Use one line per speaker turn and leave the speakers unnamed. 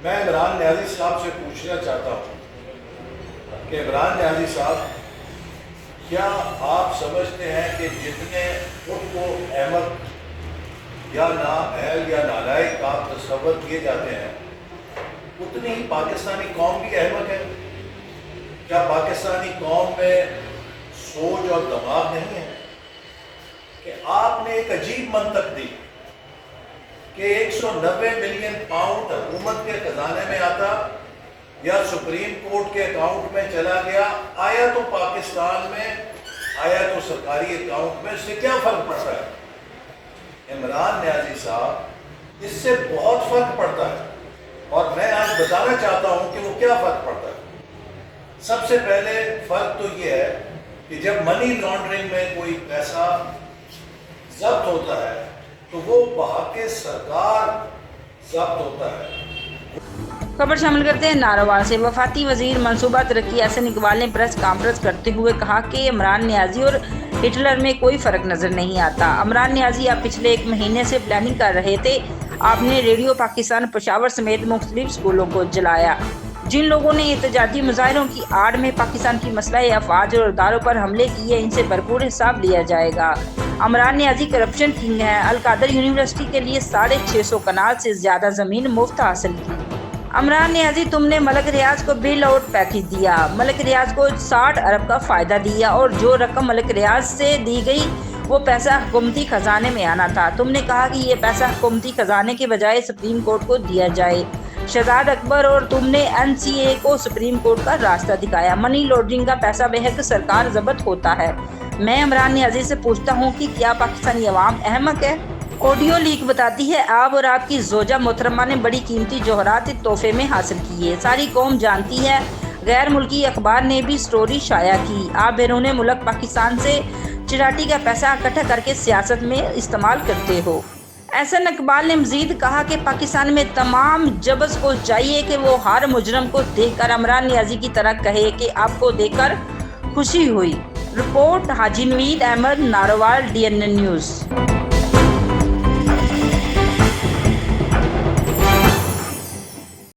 میں عمران نیازی صاحب سے پوچھنا چاہتا ہوں کہ عمران نیازی صاحب، کیا آپ سمجھتے ہیں کہ جتنے خود کو احمق یا نااہل یا نالائق آپ تصور کیے جاتے ہیں، اتنی ہی پاکستانی قوم بھی احمق ہے؟ کیا پاکستانی قوم میں سوچ اور دماغ نہیں ہے؟ کہ آپ نے ایک عجیب منطق دی کہ 190 ملین پاؤنڈ حکومت کے خزانے میں آتا یا سپریم کورٹ کے اکاؤنٹ میں چلا گیا، آیا تو پاکستان میں، آیا تو سرکاری اکاؤنٹ میں، اس سے کیا فرق پڑتا ہے؟ عمران نیازی صاحب، اس سے بہت فرق پڑتا ہے، اور میں آج بتانا چاہتا ہوں کہ وہ کیا فرق پڑتا ہے۔ سب سے پہلے فرق تو یہ ہے کہ جب منی لانڈرنگ میں کوئی پیسہ ضبط ہوتا ہے تو وہ بحق سرکار ضبط ہوتا ہے۔
خبر شامل کرتے ہیں ناروال سے۔ وفاقی وزیر منصوبہ ترقی احسن اقبال نے پریس کانفرنس کرتے ہوئے کہا کہ عمران نیازی اور ہٹلر میں کوئی فرق نظر نہیں آتا۔ عمران نیازی، آپ پچھلے 1 مہینے سے پلاننگ کر رہے تھے۔ آپ نے ریڈیو پاکستان پشاور سمیت مختلف اسکولوں کو جلایا۔ جن لوگوں نے احتجاجی مظاہروں کی آڑ میں پاکستان کی مسلح افواج اور اداروں پر حملے کیے، ان سے بھرپور حساب لیا جائے گا۔ عمران نیازی کرپشن کنگ ہیں۔ القادر یونیورسٹی کے لیے 650 کنال سے زیادہ زمین مفت حاصل کی۔ عمران نیازی، تم نے ملک ریاض کو بیل آؤٹ پیکج دیا، ملک ریاض کو 60 ارب کا فائدہ دیا، اور جو رقم ملک ریاض سے دی گئی وہ پیسہ حکومتی خزانے میں آنا تھا۔ تم نے کہا کہ یہ پیسہ حکومتی خزانے کے بجائے سپریم کورٹ کو دیا جائے۔ شہزاد اکبر، اور تم نے NCA کو سپریم کورٹ کا راستہ دکھایا۔ منی لانڈرنگ کا پیسہ بحق سرکار ضبط ہوتا ہے۔ میں عمران نیازی سے پوچھتا ہوں کہ کیا پاکستانی عوام احمق ہے؟ آڈیو لیک بتاتی ہے آپ اور آپ کی زوجہ محترمہ نے بڑی قیمتی جوہرات تحفے میں حاصل کیے۔ ساری قوم جانتی ہے۔ غیر ملکی اخبار نے بھی سٹوری شائع کی۔ آپ بیرون ملک پاکستان سے چراٹی کا پیسہ اکٹھا کر کے سیاست میں استعمال کرتے ہو۔ احسن اقبال نے مزید کہا کہ پاکستان میں تمام جبس کو چاہیے کہ وہ ہر مجرم کو دیکھ کر عمران نیازی کی طرح کہے کہ آپ کو دیکھ کر خوشی ہوئی۔ رپورٹ حاجی نوید احمد، ناروال، DNN نیوز۔